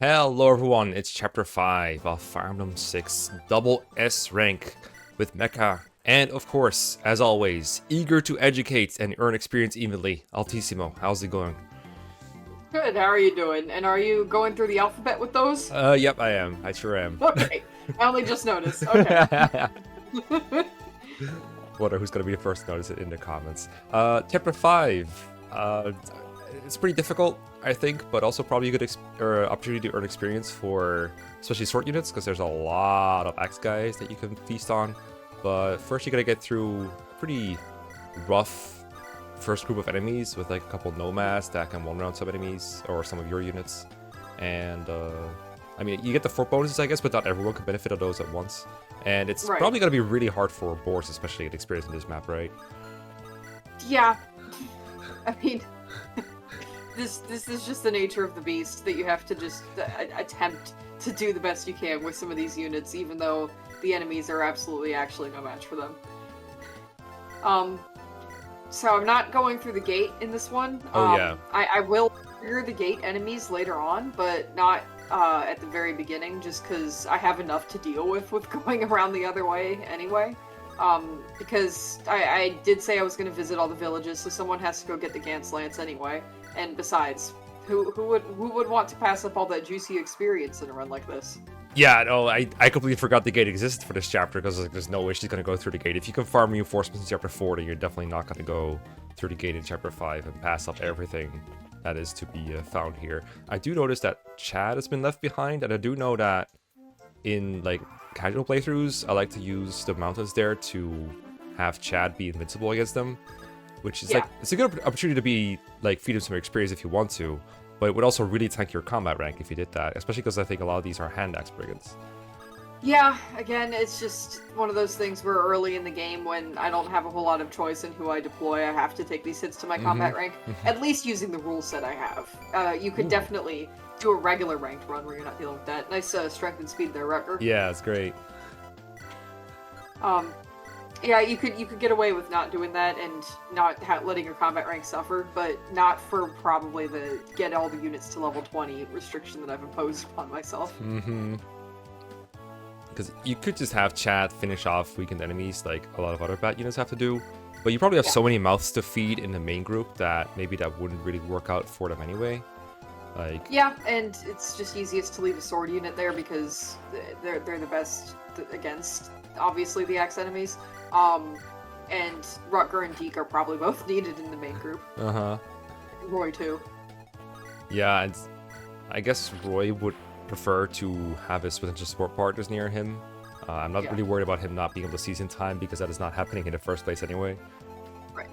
Hello everyone, it's chapter 5 of Fire Emblem 6 Double S rank with Mecha, and of course, as always, eager to educate and earn experience evenly. Altissimo, how's it going? Good, how are you doing? And are you going through the alphabet with those? Yep, I am. I sure am. Okay, I only just noticed. Okay. Wonder who's gonna be the first to notice it in the comments. Chapter 5. It's pretty difficult, I think, but also probably a good opportunity to earn experience for especially sword units, because there's a lot of axe guys that you can feast on. But first you gotta get through a pretty rough first group of enemies with like a couple nomads that can one-round some enemies, or some of your units. And I mean, you get the fort bonuses, I guess, but not everyone can benefit of those at once. And it's Right. probably gonna be really hard for boars, especially to get experience in this map, right? Yeah. I mean, this is just the nature of the beast that you have to just attempt to do the best you can with some of these units, even though the enemies are absolutely actually no match for them. So I'm not going through the gate in this one. Oh, yeah. I will trigger the gate enemies later on, but not at the very beginning, just because I have enough to deal with going around the other way anyway. Because I did say I was going to visit all the villages, so someone has to go get the Gantz Lance anyway. And besides, who would want to pass up all that juicy experience in a run like this? Yeah, no, I completely forgot the gate existed for this chapter, because like, there's no way she's going to go through the gate. If you can farm reinforcements in chapter 4, then you're definitely not going to go through the gate in chapter 5 and pass up everything that is to be found here. I do notice that Chad has been left behind, and I do know that in like casual playthroughs, I like to use the mountains there to have Chad be invincible against them, which is like, it's a good opportunity to be like feed him some experience if you want to, but it would also really tank your combat rank if you did that, especially because I think a lot of these are hand axe brigands. Yeah, again, it's just one of those things where early in the game, when I don't have a whole lot of choice in who I deploy, I have to take these hits to my combat rank, at least using the rule set I have. You could definitely do a regular ranked run where you're not dealing with that. Nice strength and speed there, Rutger. Yeah, it's great. Yeah, you could get away with not doing that and not letting your combat rank suffer, but not for probably the get all the units to level 20 restriction that I've imposed upon myself. Because you could just have Chad finish off weakened enemies like a lot of other bat units have to do, but you probably have so many mouths to feed in the main group that maybe that wouldn't really work out for them anyway. Like, yeah, and it's just easiest to leave a sword unit there because they're the best against, obviously, the axe enemies. And Rutger and Deke are probably both needed in the main group. Roy too. Yeah, and I guess Roy would prefer to have his potential support partners near him. I'm not really worried about him not being able to seize in time, because that is not happening in the first place anyway. Right.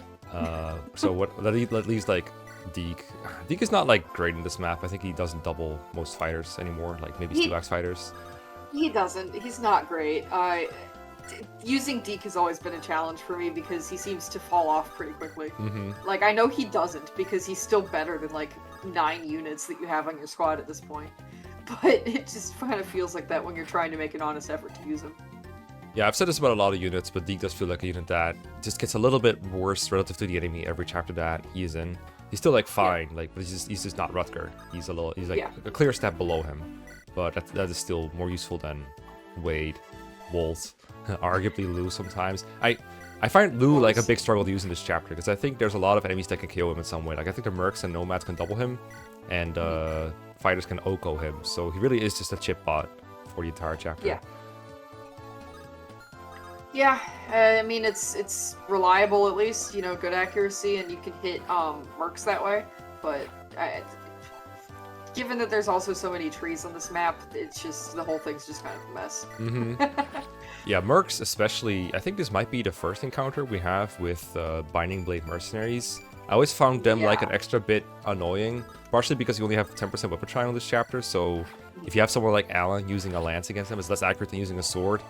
So that leaves like Deke. Deke is not like great in this map. I think he doesn't double most fighters anymore, like maybe 2-axe fighters. He doesn't. He's not great. Using Deke has always been a challenge for me because he seems to fall off pretty quickly. Like, I know he doesn't because he's still better than like 9 units that you have on your squad at this point. But it just kind of feels like that when you're trying to make an honest effort to use him. Yeah, I've said this about a lot of units, but Deke does feel like a unit that just gets a little bit worse relative to the enemy every chapter that he is in. He's still like fine, like, but he's just not Rutger. He's like a clear step below him, but that is still more useful than Wade, Wolt, arguably Lou sometimes. I find Lou like a big struggle to use in this chapter, because I think there's a lot of enemies that can KO him in some way. Like, I think the Mercs and Nomads can double him, and fighters can Oko him, so he really is just a chip bot for the entire chapter. Yeah, I mean, it's reliable at least, you know, good accuracy, and you can hit mercs that way, but given that there's also so many trees on this map, it's just, the whole thing's just kind of a mess. Yeah, mercs especially, I think this might be the first encounter we have with Binding Blade Mercenaries. I always found them like an extra bit annoying, partially because you only have 10% weapon trial in this chapter, so if you have someone like Alan using a lance against them, it's less accurate than using a sword.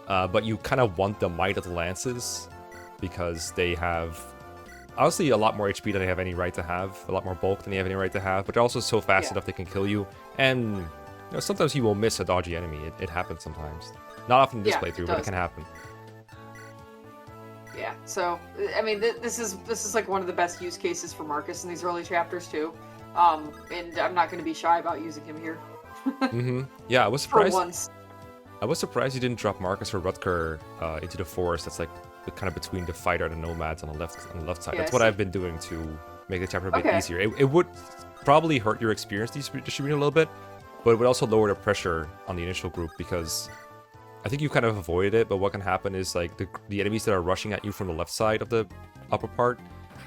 But you kind of want the might of the lances, because they have honestly a lot more HP than they have any right to have, a lot more bulk than they have any right to have, but they're also so fast enough they can kill you, and you know, sometimes you will miss a dodgy enemy. It happens sometimes. Not often in this playthrough, but it can happen. Yeah, so, I mean, this is like one of the best use cases for Marcus in these early chapters too, and I'm not going to be shy about using him here. Yeah, I was For surprised. once. I was surprised you didn't drop Marcus or Rutger into the forest. That's like kind of between the fighter and the nomads on the left side. Yeah, That's I what see. I've been doing to make the chapter a bit Okay. easier. It would probably hurt your experience distributing a little bit, but it would also lower the pressure on the initial group because I think you kind of avoided it. But what can happen is like the enemies that are rushing at you from the left side of the upper part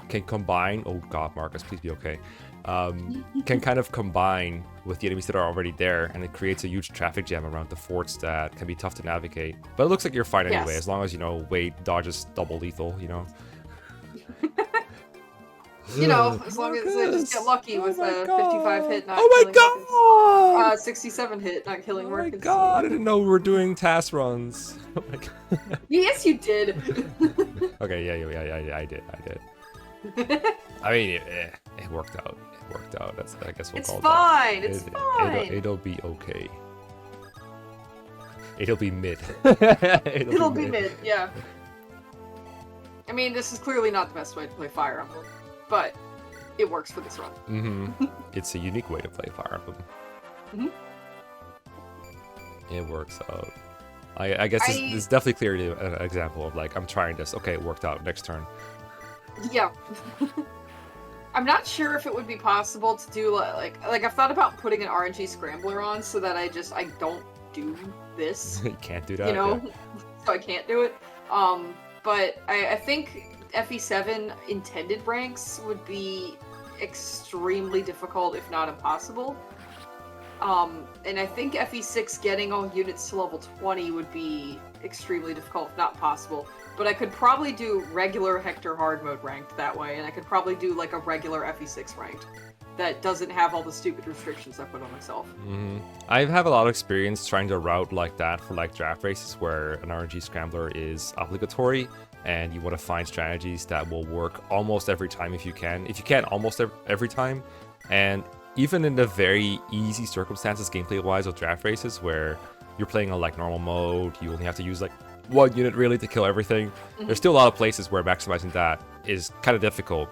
can combine. Oh God, Marcus, please be okay. Can kind of combine with the enemies that are already there, and it creates a huge traffic jam around the forts that can be tough to navigate. But it looks like you're fine anyway, Yes. as long as, you know, Wade dodges double lethal, you know? You know, as long as I just get lucky with my a God. 55 hit, not Oh my killing Marcus. God! 67 hit, not killing Oh my Marcus. God, I didn't know we were doing task runs. Oh my God. Yes, you did. Okay, yeah, I did. I mean, it worked out. It worked out. That's, I guess we'll It's call fine. that. It's fine. It'll be okay. It'll be mid. It'll be mid, yeah. I mean, this is clearly not the best way to play Fire Emblem, but it works for this run. It's a unique way to play Fire Emblem. It works out. I guess this is definitely clearly an example of like, I'm trying this. Okay, it worked out. Next turn. Yeah. I'm not sure if it would be possible to do like I've thought about putting an RNG scrambler on so that I don't do this. You can't do that. You know, yeah. so I can't do it. But I think FE7 intended ranks would be extremely difficult, if not impossible. And I think FE6 getting all units to level 20 would be extremely difficult, if not possible. But I could probably do regular Hector hard mode ranked that way, and I could probably do like a regular FE6 ranked that doesn't have all the stupid restrictions I put on myself. I have a lot of experience trying to route like that for like draft races where an RNG scrambler is obligatory, and you want to find strategies that will work almost every time if you can. If you can, almost every time. And even in the very easy circumstances gameplay-wise of draft races where you're playing on like normal mode, you only have to use like one unit really to kill everything. There's still a lot of places where maximizing that is kind of difficult.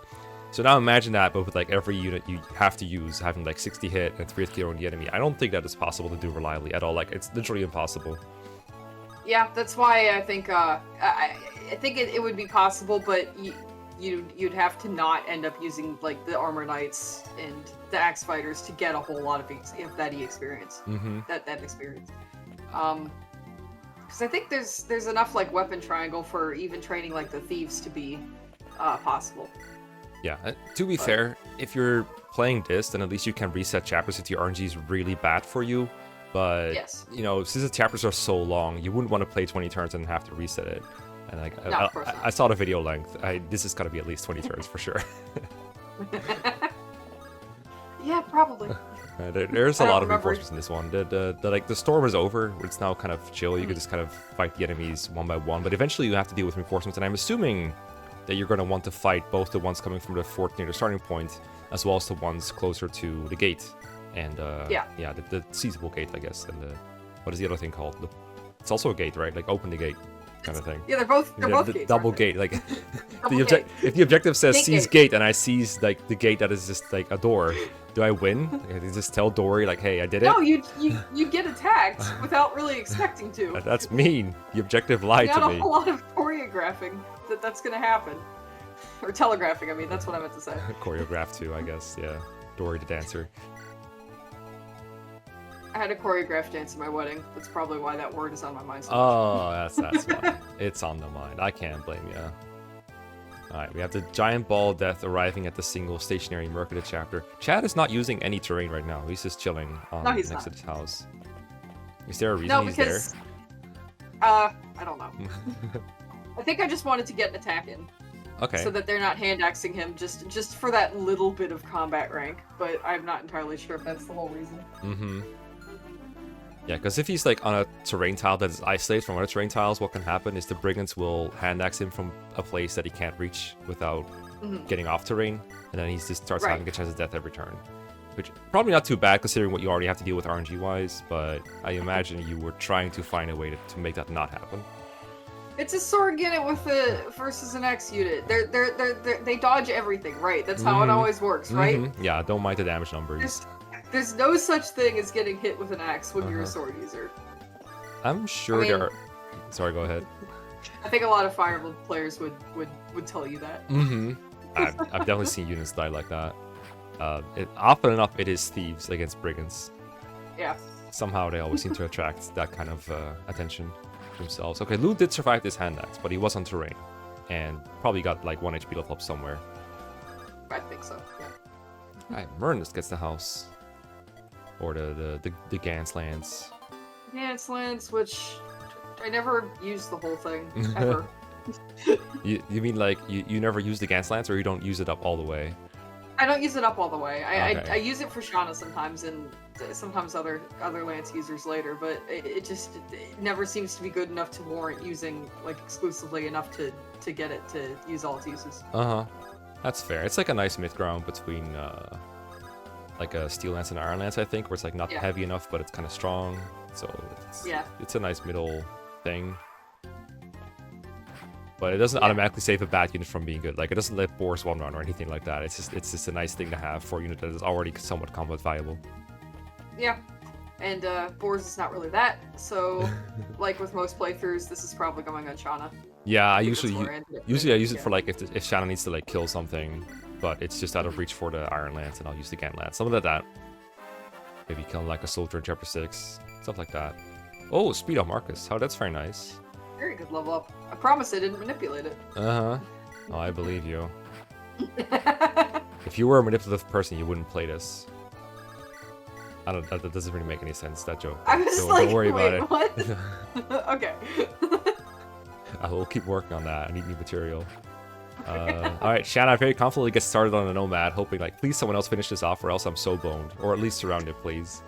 So now imagine that, but with like every unit you have to use having like 60 hit and 3 kill on the enemy. I don't think that is possible to do reliably at all. Like, it's literally impossible. Yeah, that's why I think I think it would be possible, but you'd have to not end up using like the armor knights and the axe fighters to get a whole lot of that experience. That experience. Because I think there's enough like weapon triangle for even training like the thieves to be possible. Yeah, to be fair, if you're playing this, then at least you can reset chapters if your RNG is really bad for you. But, yes, you know, since the chapters are so long, you wouldn't want to play 20 turns and have to reset it. And like, no, of course not. I saw the video length. This is gotta be at least 20 turns for sure. Yeah, probably. There's a lot of reinforcements in this one. The storm is over. It's now kind of chill. You can just kind of fight the enemies one by one. But eventually you have to deal with reinforcements. And I'm assuming that you're going to want to fight both the ones coming from the fort near the starting point, as well as the ones closer to the gate. And the seizable gate, I guess. And what is the other thing called? It's also a gate, right? Like open the gate kind of thing. Yeah, they're both gates. Double gate. Like Double gate. If the objective says Gate seize gate and I seize like the gate that is just like a door, do I win? Like, I just tell Dory like, hey, I did it? No, you get attacked without really expecting to. That's mean. The objective lied to Not me. a lot of choreographing that's gonna happen. Or telegraphing, I mean, that's what I meant to say. Choreographed too, I guess. Yeah, Dory the dancer. I had a choreographed dance at my wedding. That's probably why that word is on my mind so much. Oh, that's why. It's on the mind. I can't blame you. Alright, we have the giant ball of death arriving at the single stationary Mercada chapter. Chad is not using any terrain right now. He's just chilling next to his house. Is there a reason he's there? I don't know. I think I just wanted to get an attack in. Okay. So that they're not hand-axing him just for that little bit of combat rank, but I'm not entirely sure if that's the whole reason. Yeah, because if he's like on a terrain tile that is isolated from other terrain tiles, what can happen is the brigands will hand-axe him from a place that he can't reach without getting off terrain, and then he just starts having a chance of death every turn. Which, probably not too bad considering what you already have to deal with RNG-wise, but I imagine you were trying to find a way to make that not happen. It's a sword unit with versus an X unit. They dodge everything, right? That's how it always works, right? Yeah, don't mind the damage numbers. There's no such thing as getting hit with an axe when you're a sword user. I'm sure there are... Sorry, go ahead. I think a lot of Fire Emblem players would tell you that. Mm-hmm. I've definitely seen units die like that. Often enough, it is thieves against brigands. Yeah. Somehow they always seem to attract that kind of attention to themselves. Okay, Lou did survive this hand axe, but he was on terrain. And probably got like 1 HP left up somewhere. I think so, yeah. Alright, Mernus gets the house. Or the Gans lands. Gans lands, which I never used the whole thing, ever. You mean like you never use the Gans lands, or you don't use it up all the way? I don't use it up all the way. Okay. I use it for Shauna sometimes, and sometimes other lance users later, but it never seems to be good enough to warrant using like exclusively enough to get it to use all its uses. That's fair. It's like a nice mid ground between like a steel lance and an iron lance, I think, where it's like not heavy enough, but it's kind of strong. So it's a nice middle thing. But it doesn't automatically save a bad unit from being good. Like, it doesn't let Boars one run or anything like that. It's just a nice thing to have for a unit that is already somewhat combat viable. Yeah, and Boars is not really that. So, like with most playthroughs, this is probably going on Shauna. Yeah, I usually I use it for like if Shauna needs to like kill something, but it's just out of reach for the Iron Lance, and I'll use the Gant Lance. Something like that. Maybe kill like a soldier in chapter 6, stuff like that. Oh, speed up Marcus. Oh, that's very nice. Very good level up. I promise I didn't manipulate it. Oh, I believe you. If you were a manipulative person, you wouldn't play this. I don't. That doesn't really make any sense. That joke. I was like, don't worry wait, about it. What? Okay. I will keep working on that. I need new material. Alright, Shanna very confidently gets started on a Nomad, hoping like, please someone else finish this off, or else I'm so boned. Or at least surround it, please.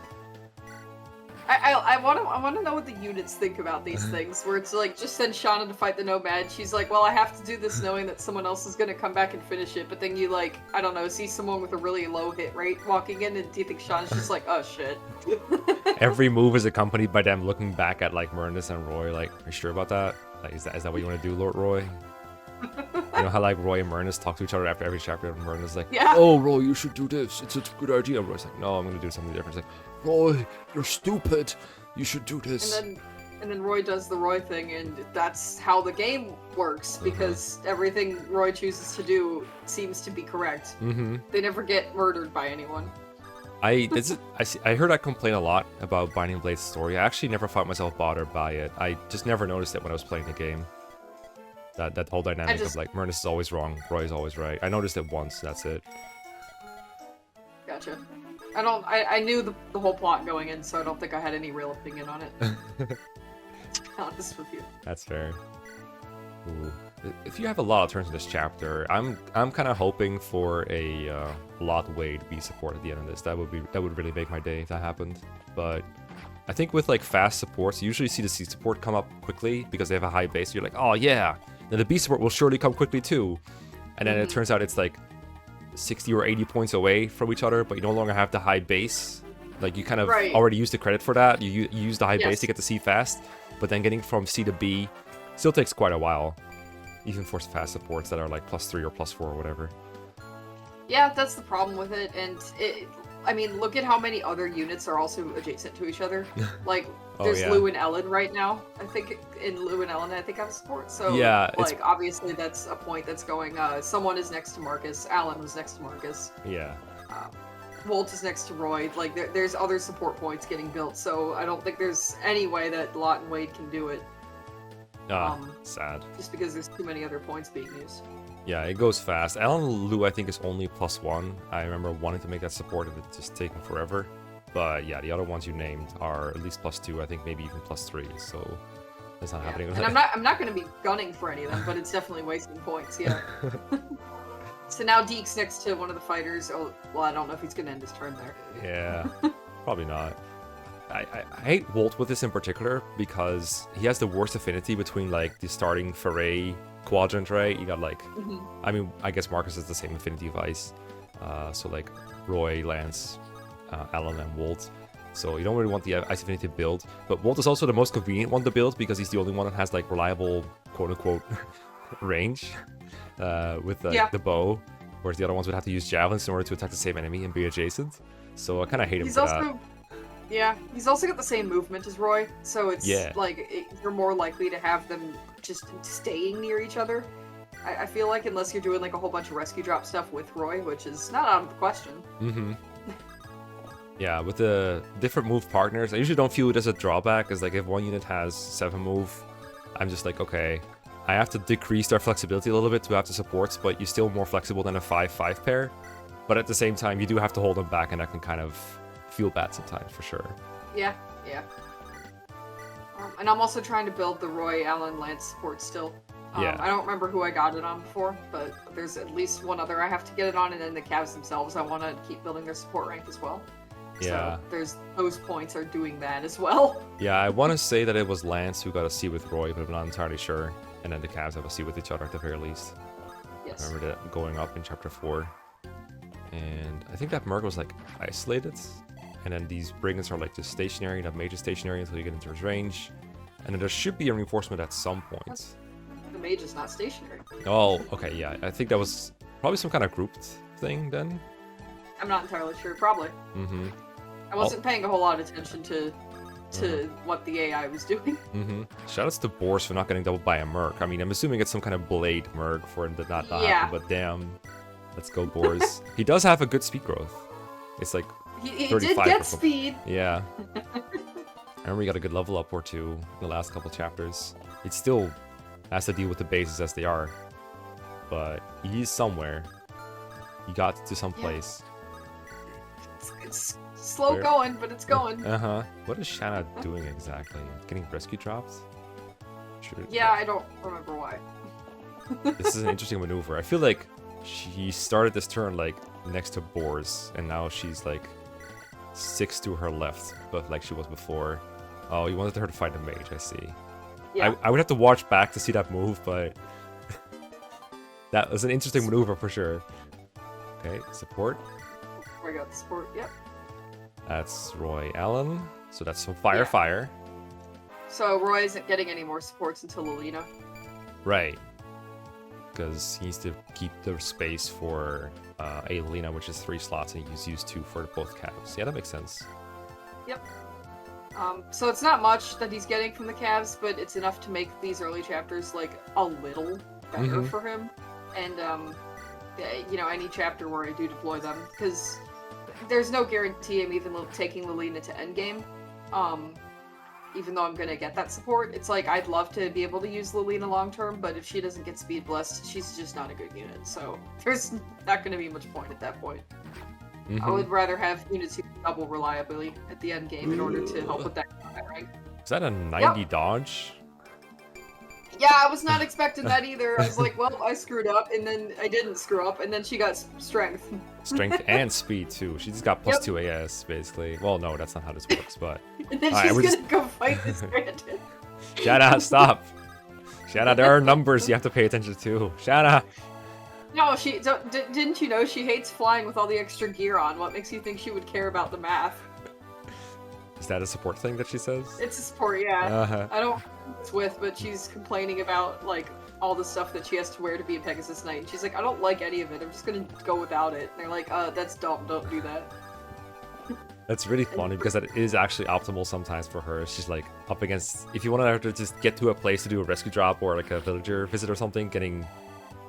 I want to know what the units think about these things, where it's like, just send Shauna to fight the Nomad. She's like, well, I have to do this knowing that someone else is going to come back and finish it, but then you like, I don't know, see someone with a really low hit rate walking in, and do you think Shauna's just like, oh shit. Every move is accompanied by them looking back at like Mernus and Roy, like, are you sure about that? Like, is that what you want to do, Lord Roy? You know how like Roy and Mernus talk to each other after every chapter, and Mernus is like, oh Roy, you should do this, it's a good idea. And Roy's like, no, I'm gonna do something different. It's like, Roy, you're stupid, you should do this. And then Roy does the Roy thing, and that's how the game works, because everything Roy chooses to do seems to be correct. They never get murdered by anyone. I heard I complain a lot about Binding Blade's story. I actually never found myself bothered by it. I just never noticed it when I was playing the game. That whole dynamic of like, Mernus is always wrong, Roy is always right. I noticed it once, that's it. Gotcha. I knew the whole plot going in, so I don't think I had any real opinion on it. To be honest with you. That's fair. Ooh. If you have a lot of turns in this chapter, I'm kind of hoping for a lot way to be supported at the end of this. That would really make my day if that happened. But I think with like fast supports, you usually see the C support come up quickly because they have a high base. You're like, oh yeah, then the B support will surely come quickly too. And then it turns out it's like 60 or 80 points away from each other, but you no longer have the high base. Like you kind of already used the credit for that. You use the high base to get to C fast, but then getting from C to B still takes quite a while. Even for fast supports that are like +3 or +4 or whatever. Yeah, that's the problem with it, and I mean, look at how many other units are also adjacent to each other. Like, there's Lou and Ellen right now. I think in Lou and Ellen, I think have support. So, yeah, like, obviously that's a point that's going, someone is next to Marcus. Alan was next to Marcus. Yeah. Wolt is next to Roy. Like, there's other support points getting built, so I don't think there's any way that Lot and Wade can do it. Sad. Just because there's too many other points being used. Yeah, it goes fast. Alan Lou, I think, is only +1. I remember wanting to make that support, and it's just taking forever. But yeah, the other ones you named are at least +2. I think maybe even +3. So that's not happening. And I'm not going to be gunning for any of them, but it's definitely wasting points. Yeah. So now Deke's next to one of the fighters. Oh, well, I don't know if he's going to end his turn there. Yeah, probably not. I hate Wolt with this in particular because he has the worst affinity between like the starting foray quadrant, right? You got like, I mean, I guess Marcus has the same affinity of ice. So like Roy, Lance, Alan, and Wolt. So you don't really want the ice affinity to build. But Wolt is also the most convenient one to build because he's the only one that has like reliable quote-unquote range with the bow. Whereas the other ones would have to use javelins in order to attack the same enemy and be adjacent. So I kind of hate him He's for also, that. yeah, he's also got the same movement as Roy, so it's Yeah. like you're more likely to have them just staying near each other. I feel like unless you're doing like a whole bunch of rescue drop stuff with Roy, which is not out of the question. Mm-hmm. Yeah, with the different move partners, I usually don't view it as a drawback, because like if one unit has 7 move, I'm just like, okay, I have to decrease their flexibility a little bit to have the supports, but you're still more flexible than a 5-5 pair. But at the same time, you do have to hold them back, and that can kind of feel bad sometimes, for sure. Yeah, yeah. And I'm also trying to build the Roy Allen Lance support still. Yeah. I don't remember who I got it on before, but there's at least one other I have to get it on, and then the Cavs themselves, I want to keep building their support rank as well. Yeah. So there's those points are doing that as well. Yeah, I want to say that it was Lance who got a C with Roy, but I'm not entirely sure. And then the Cavs have a C with each other at the very least. Yes. I remember that going up in Chapter 4. And I think that Merc was like isolated. And then these Brigands are like just stationary, not major stationary until you get into his range. And then there should be a reinforcement at some point. The mage is not stationary. Oh, okay, yeah. I think that was probably some kind of grouped thing then. I'm not entirely sure. Probably. Mm-hmm. I wasn't paying a whole lot of attention to what the AI was doing. Mm-hmm. Shoutouts to Boars for not getting doubled by a Merc. I mean, I'm assuming it's some kind of blade Merc for him to not happen, but damn. Let's go, Boars. He does have a good speed growth. It's like He 35 did or get something. speed. Yeah. I remember he got a good level up or two in the last couple chapters. It still has to deal with the bases as they are. But he's somewhere. He got to some place. It's slow going, but it's going. Uh-huh. What is Shanna doing exactly? Getting rescue dropped? Sure. Yeah, I don't remember why. This is an interesting maneuver. I feel like she started this turn like next to Boars, and now she's like 6 to her left, but like she was before. Oh, you wanted her to fight a mage, I see. Yeah. I would have to watch back to see that move, but that was an interesting maneuver for sure. Okay, support. I got the support. Yep. That's Roy Allen. So that's some fire, fire. So Roy isn't getting any more supports until Lilina. Right. Because he needs to keep the space for a Lina, which is 3 slots, and he's used 2 for both Cavs. Yeah, that makes sense. Yep. So it's not much that he's getting from the Cavs, but it's enough to make these early chapters like a little better for him. And you know, any chapter where I do deploy them, because there's no guarantee I'm even taking Lilina to endgame. Even though I'm gonna get that support, it's like I'd love to be able to use Lilina long term, but if she doesn't get speed blessed, she's just not a good unit. So there's not gonna be much point at that point. I would rather have units who double reliably at the end game in order to help with that combat rank. Is that a 90 dodge? Yeah, I was not expecting that either. I was like, well, I screwed up, and then I didn't screw up, and then she got strength. Strength and speed too. She just got plus 2 AS basically. Well, no, that's not how this works, but And then Alright, she's gonna go fight this Brandon. Shanna, stop. Shanna, there are numbers you have to pay attention to. Shanna. No, didn't you know she hates flying with all the extra gear on? What makes you think she would care about the math? Is that a support thing that she says? It's a support, yeah. Uh-huh. I don't know who it's with, but she's complaining about like all the stuff that she has to wear to be a Pegasus Knight. And she's like, I don't like any of it. I'm just gonna go without it. And they're like, that's dumb. Don't do that. That's really funny because that is actually optimal sometimes for her. She's like up against, if you want her to just get to a place to do a rescue drop or like a villager visit or something,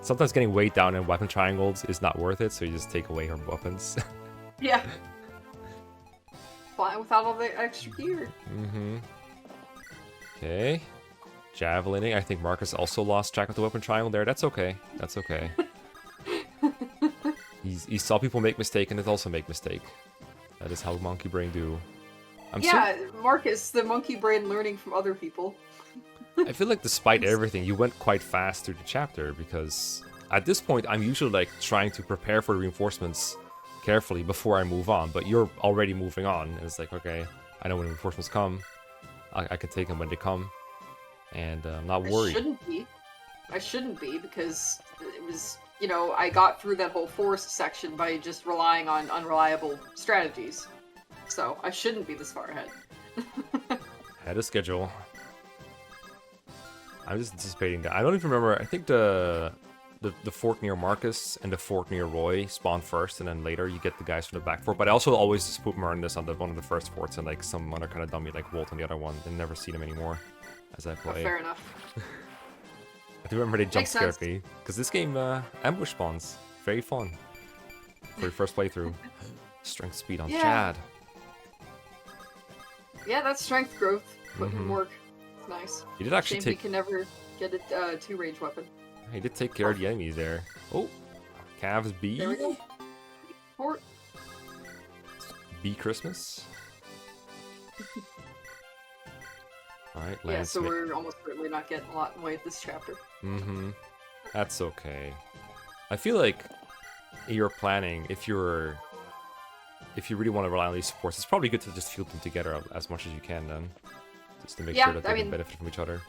sometimes getting weighed down in weapon triangles is not worth it, so you just take away her weapons. Yeah. Flying without all the extra gear. Okay. Javelining. I think Marcus also lost track of the weapon triangle there. That's okay. That's okay. He saw people make mistake and it also make mistake. That is how monkey brain do. Marcus, the monkey brain learning from other people. I feel like despite everything, you went quite fast through the chapter because at this point, I'm usually like trying to prepare for reinforcements carefully before I move on, but you're already moving on. And it's like, okay, I know when reinforcements come. I can take them when they come. And I'm not worried. I shouldn't be because it was, you know, I got through that whole forest section by just relying on unreliable strategies. So I shouldn't be this far ahead. Ahead of schedule. I'm just anticipating that. I don't even remember. I think the the fort near Marcus and the fort near Roy spawn first, and then later you get the guys from the back fort. But I also always just put Mernus on one of the first forts and like some other kind of dummy like Wolt on the other one, and never see them anymore as I play. Fair enough. I do remember they jump Makes scared sense. me because this game ambush spawns very fun for your first playthrough. Strength speed on Yeah. Chad. Yeah, that's strength growth. Put in Mhm. work. It's nice. He did actually Shame we take. can never get a two-range weapon. He did take care of the enemies there. Oh, Cavs B. There we go. Fort. B Christmas. All right, Yeah, Lance. so we're almost certainly not getting a lot in the way of this chapter. Mm-hmm. That's okay. I feel like you're planning, if you really want to rely on these supports, it's probably good to just field them together as much as you can then. Just to make Yeah, sure that they I can mean- benefit from each other.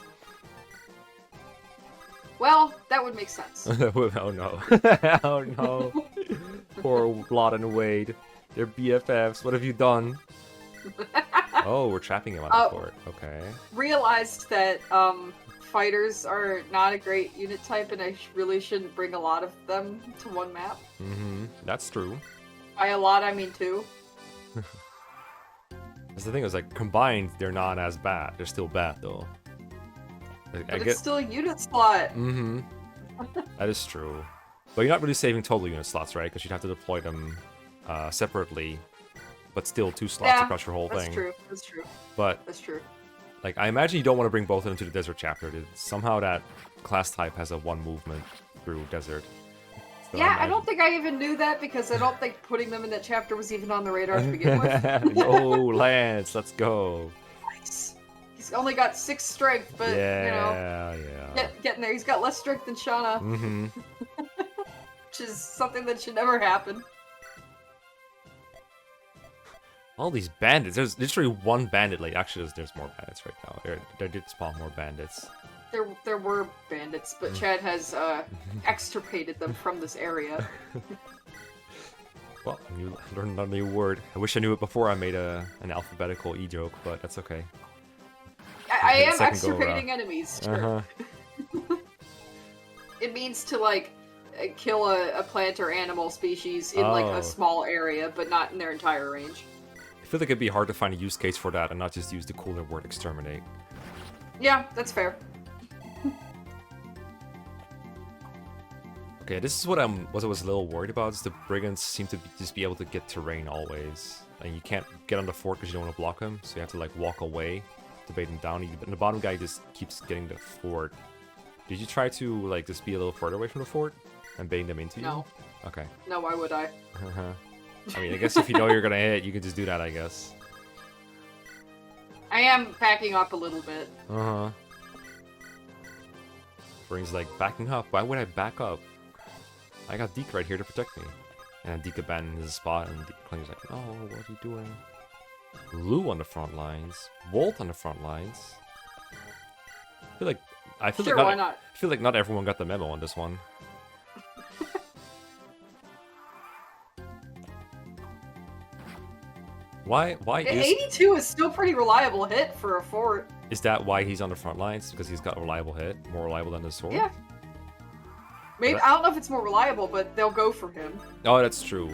Well, that would make sense. Oh no. Oh no. Poor Lot and Wade. They're BFFs. What have you done? Oh, we're trapping him on the fort. Okay. Realized that fighters are not a great unit type, and I really shouldn't bring a lot of them to one map. Mm-hmm. That's true. By a lot, I mean two. That's the thing, is like combined they're not as bad. They're still bad though. But it's still a unit slot. Mm-hmm. That is true. But you're not really saving total unit slots, right? Because you'd have to deploy them separately, but still 2 slots Yeah, across your whole That's thing. true. That's true. But That's true. like, I imagine you don't want to bring both of them to the desert chapter. Somehow that class type has a 1 movement through desert. So Yeah, I don't think I even knew that because I don't think putting them in that chapter was even on the radar to begin with. Oh, Lance, let's go. Nice. He's only got 6 strength, but Yeah, yeah. getting there. He's got less strength than Shauna, Mm-hmm. which is something that should never happen. All these bandits. There's literally 1 bandit. Like, actually, there's more bandits right now. There did spawn more bandits. There were bandits, but Chad has extirpated them from this area. Well, you learned a new word. I wish I knew it before I made an alphabetical e-joke, but that's okay. I The am second go extirpating enemies. Sure. Uh-huh. It means to like kill a plant or animal species in like Oh. a small area, but not in their entire range. I feel like it'd be hard to find a use case for that and not just use the cooler word exterminate. Yeah, that's fair. Okay, this is what I was a little worried about, is the brigands seem to just be able to get terrain always. And you can't get on the fort because you don't want to block him, so you have to like walk away to bait him down. And the bottom guy just keeps getting the fort. Did you try to like just be a little further away from the fort and baiting them into you? No. Okay. No, why would I? I mean, I guess if you know you're gonna hit, you can just do that, I guess. I am backing up a little bit. Uh-huh. Brain's like, backing up? Why would I back up? I got Deke right here to protect me. And then Deke abandons his spot, and Clangy's like, no, what are you doing? Lou on the front lines. Wolt on the front lines. I feel Sure, like why not? I feel like not everyone got the memo on this one. Why The is 82 is still pretty reliable hit for a fort. that why he's on the front lines? Because he's got a reliable hit, more reliable than the sword? Yeah. Maybe I don't know if it's more reliable, but they'll go for him. Oh, that's true.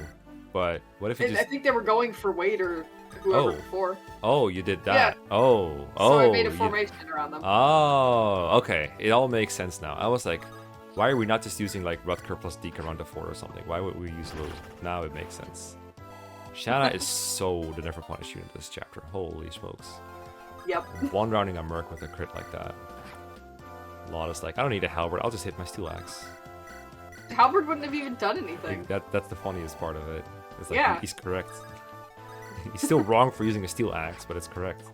But what if you And just I think they were going for Wade or whoever Oh. before. Oh, you did that. Oh. So I made a you- formation around them. Oh, okay. It all makes sense now. I was like, why are we not just using like Rutger plus Deke around the fort or something? Why would we use Lou? Now it makes sense. Shanna is so the never punish you in this chapter. Holy smokes. Yep. One rounding a merc with a crit like that. Lotta's like, I don't need a halberd, I'll just hit my steel axe. Halberd wouldn't have even done anything. That's the funniest part of it. It's like Yeah. he's correct. He's still wrong for using a steel axe, but it's correct.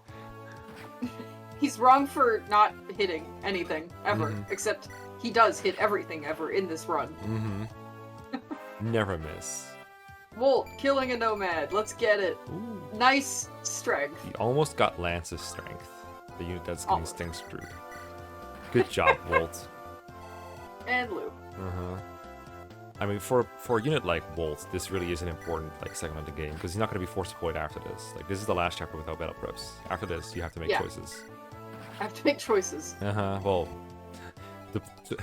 He's wrong for not hitting anything ever, Mhm. except he does hit everything ever in this run. Mm-hmm. Never miss. Wolt, killing a nomad. Let's get it. Ooh. Nice strength. He almost got Lance's strength. The unit that's getting Almost. stink screwed. Good job, Wolt. And Lou. Uh-huh. I mean, for a unit like Wolt, this really is an important like segment of the game, because he's not going to be force deployed after this. Like, this is the last chapter without battle preps. After this, you have to make Yeah. choices. I have to make choices. Uh-huh. Well,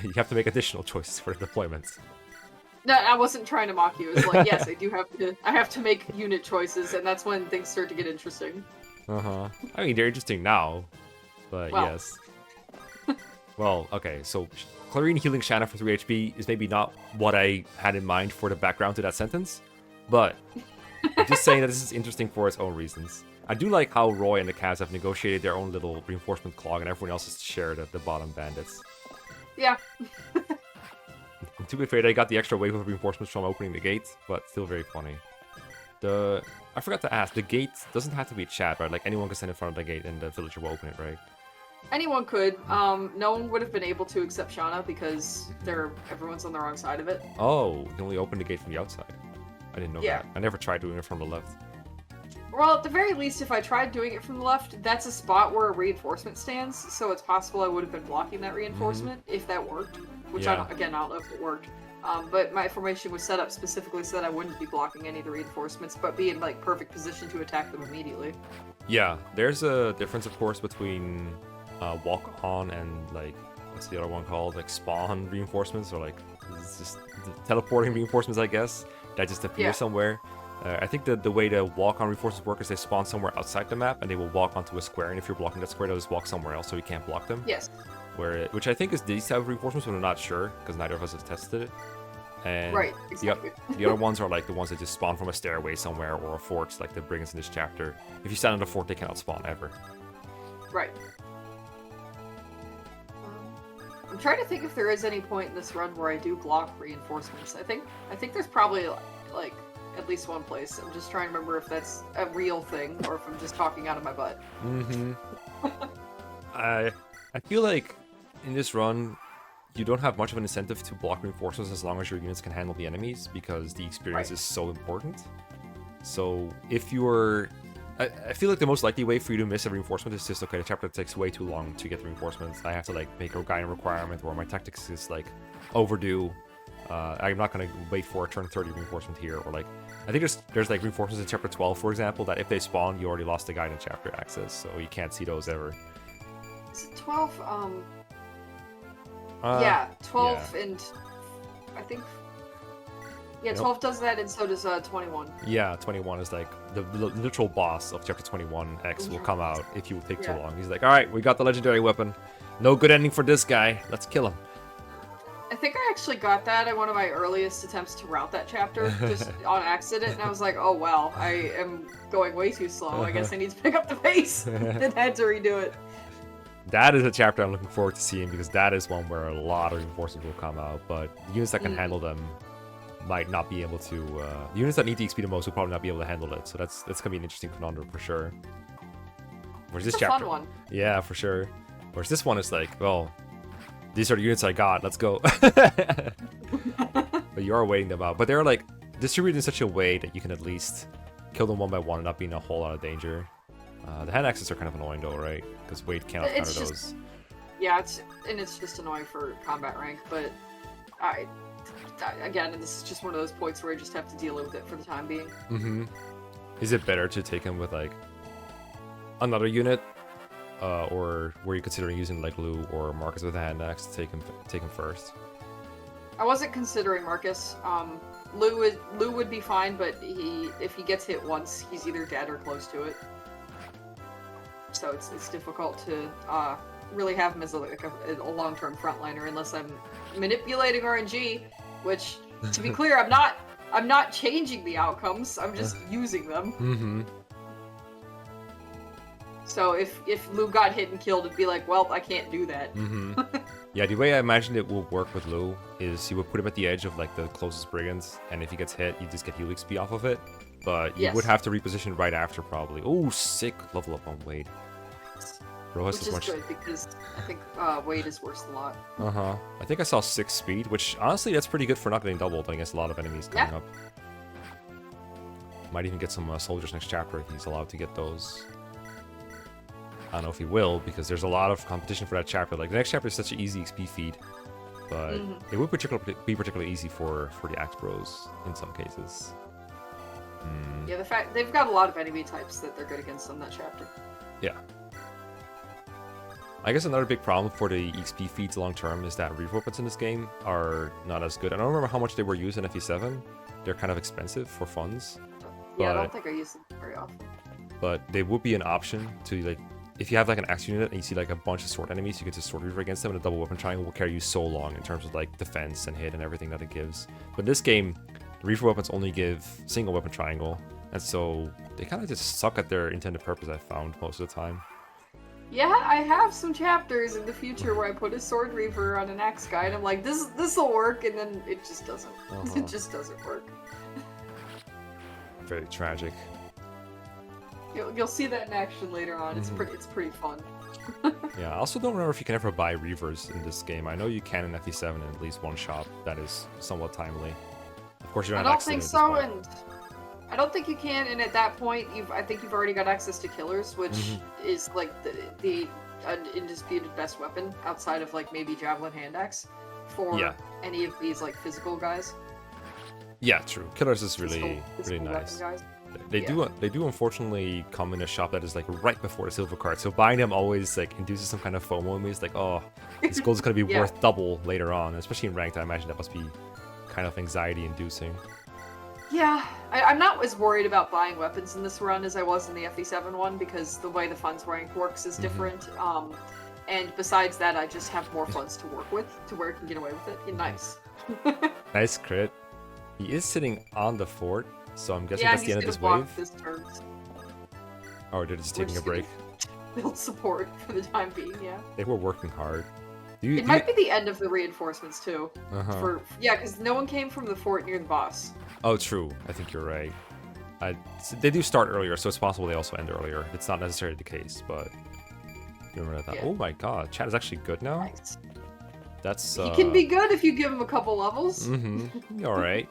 you have to make additional choices for deployment. No, I wasn't trying to mock you. It's like, yes, I have to make unit choices, and that's when things start to get interesting. Uh-huh. I mean, they're interesting now, but Well. yes. Well, okay, so Clarine healing Shanna for 3 HP is maybe not what I had in mind for the background to that sentence, but I'm just saying that this is interesting for its own reasons. I do like how Roy and the Kaz have negotiated their own little reinforcement clog, and everyone else is shared at the bottom bandits. Yeah. To be fair, they got the extra wave of reinforcements from opening the gate, but still very funny. I forgot to ask, the gate doesn't have to be chat, right? Like, anyone can stand in front of the gate and the villager will open it, right? Anyone could. No one would have been able to except Shauna because everyone's on the wrong side of it. Oh, you can only open the gate from the outside. I didn't know that. I never tried doing it from the left. Well, at the very least, if I tried doing it from the left, that's a spot where a reinforcement stands, so it's possible I would have been blocking that reinforcement if that worked. Which, I don't know if it worked. But my formation was set up specifically so that I wouldn't be blocking any of the reinforcements, but be in, like, perfect position to attack them immediately. Yeah, there's a difference, of course, between walk on and, like, what's the other one called? Like, spawn reinforcements, or, like, it's just teleporting reinforcements, I guess, that just appear somewhere. I think the way the walk-on reinforcements work is they spawn somewhere outside the map, and they will walk onto a square, and if you're blocking that square, they'll just walk somewhere else, so you can't block them. Yes. Which I think is these type of reinforcements, but I'm not sure, because neither of us has tested it. And right, exactly. The other ones are like the ones that just spawn from a stairway somewhere, or a fort, like the brigands in this chapter. If you stand on a fort, they cannot spawn ever. Right. I'm trying to think if there is any point in this run where I do block reinforcements. I think there's probably, like, at least one place. I'm just trying to remember if that's a real thing or if I'm just talking out of my butt. Mm-hmm. I feel like in this run, you don't have much of an incentive to block reinforcements as long as your units can handle the enemies, because the experience is so important. So if you're... I feel like the most likely way for you to miss a reinforcement is just, okay, the chapter takes way too long to get the reinforcements. I have to, like, make a guiding requirement, or my tactics is, like, overdue. I'm not going to wait for a turn 30 reinforcement here, or, like... I think there's like reinforcements in chapter 12, for example, that if they spawn, you already lost the guidance chapter access, so you can't see those ever. Is it 12? Yeah, 12 and... I think... Yeah, 12 does that, and so does 21. Yeah, 21 is like the literal boss of chapter 21. X will come out if you take too long. He's like, alright, we got the legendary weapon. No good ending for this guy. Let's kill him. I think I actually got that at one of my earliest attempts to route that chapter, just on accident, and I was like, oh wow, I am going way too slow. I guess I need to pick up the pace, and had to redo it. That is a chapter I'm looking forward to seeing, because that is one where a lot of reinforcements will come out, but the units that can handle them might not be able to... the units that need the XP the most will probably not be able to handle it, so that's gonna be an interesting conundrum for sure. Whereas this chapter... fun one. Yeah, for sure. Whereas this one is like, well... These are the units I got, let's go. But you are waiting them out. But they're like distributed in such a way that you can at least kill them one by one and not be in a whole lot of danger. The hand axes are kind of annoying though, right? Because Wade cannot counter those. Yeah, it's just annoying for combat rank, but again, this is just one of those points where I just have to deal with it for the time being. Mm-hmm. Is it better to take him with like another unit? Or were you considering using like Lou or Marcus with a hand axe to take him first? I wasn't considering Marcus. Lou would be fine, but if he gets hit once, he's either dead or close to it. So it's difficult to really have him as a long-term frontliner unless I'm manipulating RNG, which, to be clear, I'm not changing the outcomes. I'm just using them. Mm-hmm. So if Lou got hit and killed, it'd be like, well, I can't do that. Mm-hmm. Yeah, the way I imagine it will work with Lou is you would put him at the edge of like the closest brigands, and if he gets hit, you just get heal XP off of it. But you would have to reposition right after, probably. Oh, sick level up on Wade. Which is good, because I think Wade is worth a lot. Uh-huh. I think I saw 6 speed, which honestly, that's pretty good for not getting doubled against a lot of enemies coming up. Might even get some soldiers next chapter if he's allowed to get those. I don't know if he will, because there's a lot of competition for that chapter. Like, the next chapter is such an easy XP feed, but it would be particularly easy for the Axe Bros in some cases. Yeah, the fact they've got a lot of enemy types that they're good against on that chapter. Yeah. I guess another big problem for the XP feeds long term is that reef weapons in this game are not as good. I don't remember how much they were used in FE7. They're kind of expensive for funds. Yeah, I don't think I use them very often. But they would be an option to, like, if you have like an axe unit and you see like a bunch of sword enemies, you can just sword reaver against them, and a double weapon triangle will carry you so long in terms of like defense and hit and everything that it gives. But in this game, the reefer weapons only give single weapon triangle, and so they kind of just suck at their intended purpose, I've found, most of the time. Yeah, I have some chapters in the future where I put a sword reaver on an axe guy, and I'm like, this'll work, and then it just doesn't. It just doesn't work. Very tragic. You'll see that in action later on. It's pretty fun. Yeah, I also don't remember if you can ever buy reavers in this game. I know you can in FE7 in at least one shop. That is somewhat timely. Of course, you don't have access to it at this point. And I don't think you can. And at that point, I think you've already got access to killers, which is like the undisputed best weapon outside of like maybe javelin hand axe for any of these like physical guys. Yeah, true. Killers is really nice. They do unfortunately come in a shop that is like right before the silver card, so buying them always like induces some kind of FOMO in me. It's like, oh, this gold is gonna be worth double later on, especially in ranked. I imagine that must be kind of anxiety inducing. Yeah, I'm not as worried about buying weapons in this run as I was in the FE7 one, because the way the funds rank works is different. And besides that, I just have more funds to work with, to where I can get away with it. Nice. Nice crit. He is sitting on the fort, so I'm guessing that's the end of this wave. Or they're just taking a break. Build support for the time being, yeah. They were working hard. It might be the end of the reinforcements too. Because no one came from the fort near the boss. Oh, true. I think you're right. They do start earlier, so it's possible they also end earlier. It's not necessarily the case, but you remember that. Yeah. Oh my god, chat is actually good now. Nice. That's he can be good if you give him a couple levels. All right.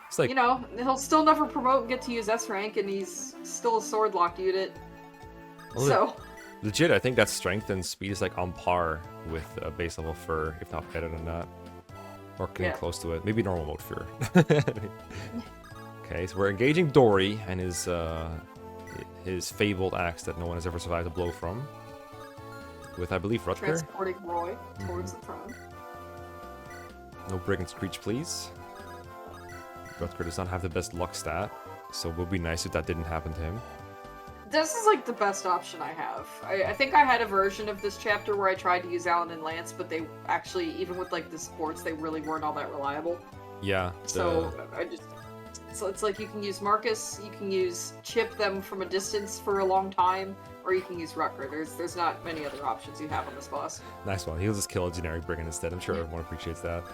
It's like, you know, he'll still never promote and get to use S rank, and he's still a sword locked unit. So legit, I think that strength and speed is like on par with base level Fur, if not better than that, or getting close to it. Maybe normal mode Fur. Okay, so we're engaging Dory and his fabled axe that no one has ever survived a blow from. With, I believe, Rutger. Transporting Roy towards the throne. No Brigand Screech, please. Rutger does not have the best luck stat, so it would be nice if that didn't happen to him. This is like the best option I have. I think I had a version of this chapter where I tried to use Alan and Lance, but they actually, even with like the supports, they really weren't all that reliable. Yeah. So it's like you can use Marcus, you can use Chip them from a distance for a long time, or you can use Rutger. There's not many other options you have on this boss. Nice one. He'll just kill a generic Brigand instead. I'm sure everyone appreciates that.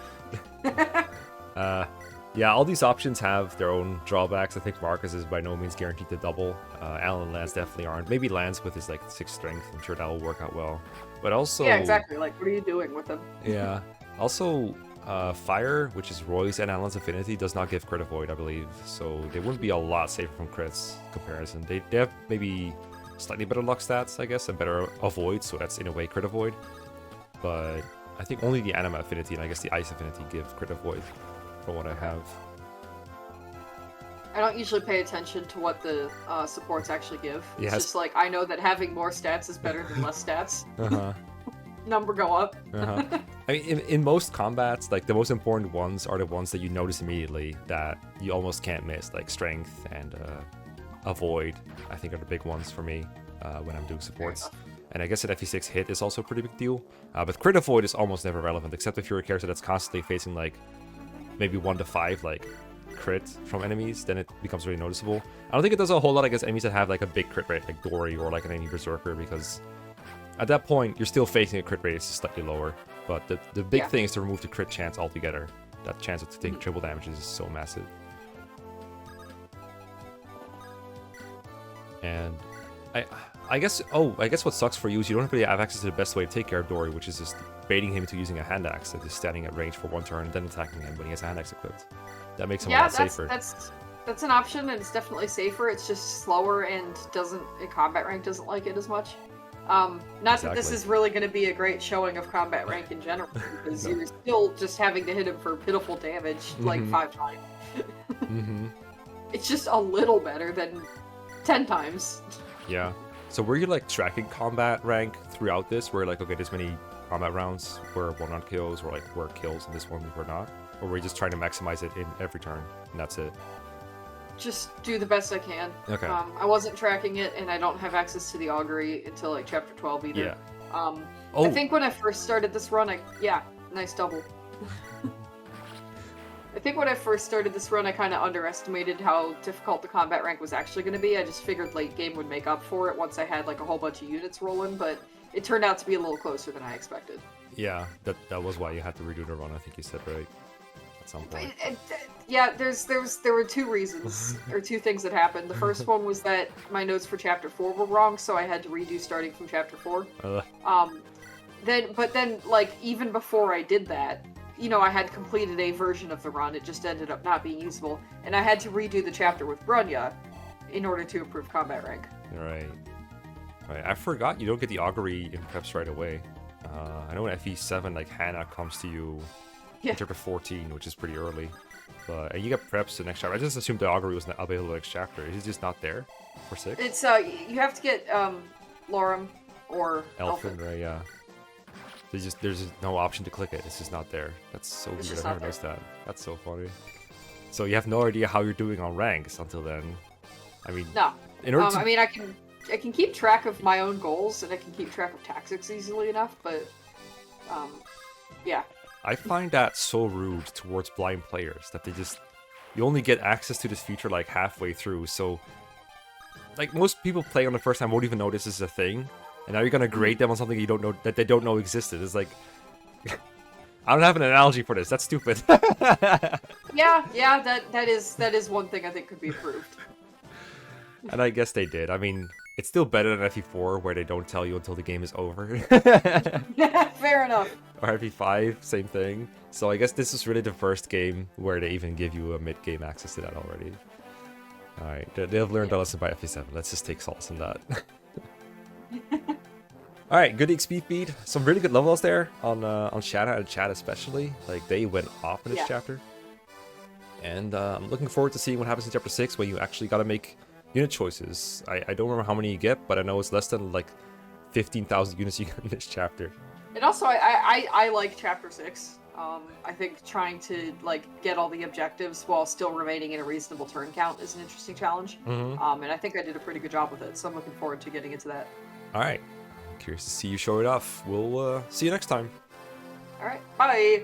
Yeah, all these options have their own drawbacks. I think Marcus is by no means guaranteed to double. Alan and Lance definitely aren't. Maybe Lance with his like 6 strength. I'm sure that will work out well. But also... Yeah, exactly. Like, what are you doing with him? Yeah. Also, Fire, which is Roy's and Alan's affinity, does not give crit avoid, I believe. So they wouldn't be a lot safer from crits comparison. They have maybe slightly better luck stats, I guess, and better avoid. So that's in a way crit avoid. But I think only the Anima affinity and I guess the Ice affinity give crit avoid. For what I have. I don't usually pay attention to what the supports actually give. It's yes. just like, I know that having more stats is better than less stats. Number go up. I mean, in most combats, like the most important ones are the ones that you notice immediately that you almost can't miss, like strength and avoid, I think are the big ones for me when I'm doing supports. And I guess an FE6 hit is also a pretty big deal. But crit avoid is almost never relevant, except if you're a character that's constantly facing like maybe 1 to 5 like crit from enemies, then it becomes really noticeable. I don't think it does a whole lot against enemies that have like a big crit rate, like Dory or like an enemy Berserker, because at that point you're still facing a crit rate that's slightly lower. But the big thing is to remove the crit chance altogether. That chance of taking triple damage is so massive. And I guess what sucks for you is you don't really have access to the best way to take care of Dory, which is just baiting him into using a hand axe that is standing at range for 1 turn and then attacking him when he has a hand axe equipped. That makes him a lot safer. That's an option, and it's definitely safer. It's just slower and combat rank doesn't like it as much. Not that this is really going to be a great showing of combat rank in general, because you're still just having to hit him for pitiful damage like 5 times. It's just a little better than 10 times. Yeah. So were you like tracking combat rank throughout this? Where like, okay, this many combat rounds were 1-round kills, or like were kills, and this one were not? Or were you just trying to maximize it in every turn, and that's it? Just do the best I can. Okay. I wasn't tracking it, and I don't have access to the augury until like chapter 12 either. Yeah. I think when I first started this run, nice double. I think when I first started this run, I kind of underestimated how difficult the combat rank was actually going to be. I just figured late game would make up for it once I had like a whole bunch of units rolling, but it turned out to be a little closer than I expected. Yeah, that was why you had to redo the run. I think you said, right, at some point. Yeah, there were two reasons or two things that happened. The first one was that my notes for chapter 4 were wrong, so I had to redo starting from chapter 4. Then like even before I did that, you know, I had completed a version of the run. It just ended up not being usable, and I had to redo the chapter with Brunya in order to improve combat rank. Right. I forgot you don't get the augury in preps right away. I know in FE7, like Hannah comes to you in chapter 14, which is pretty early. But and you get preps the next chapter. I just assumed the augury was available next chapter. Is it just not there for 6? It's you have to get Lorem or Elfin, right? Yeah. There's no option to click it. It's just not there. That's so weird. I never noticed that. That's so funny. So you have no idea how you're doing on ranks until then. I mean, no. In order to... I mean, I can keep track of my own goals and I can keep track of tactics easily enough, but yeah. I find that so rude towards blind players that you only get access to this feature like halfway through. So, like most people play on the first time won't even know this is a thing. And now you're gonna grade them on something you don't know that they don't know existed. It's like I don't have an analogy for this. That's stupid. yeah, that is one thing I think could be improved. And I guess they did. I mean, it's still better than FE4 where they don't tell you until the game is over. Fair enough. Or FE5, same thing. So I guess this is really the first game where they even give you a mid-game access to that already. Alright, they've learned a lesson by FE7. Let's just take solace in that. Alright, good XP feed. Some really good levels there on Shadow and Chat especially. Like, they went off in this chapter. And I'm looking forward to seeing what happens in chapter 6 when you actually gotta make unit choices. I don't remember how many you get, but I know it's less than like 15,000 units you get in this chapter. And also, I like chapter 6. I think trying to like get all the objectives while still remaining in a reasonable turn count is an interesting challenge. And I think I did a pretty good job with it, so I'm looking forward to getting into that. Alright, curious to see you show it off. We'll see you next time. Alright, bye!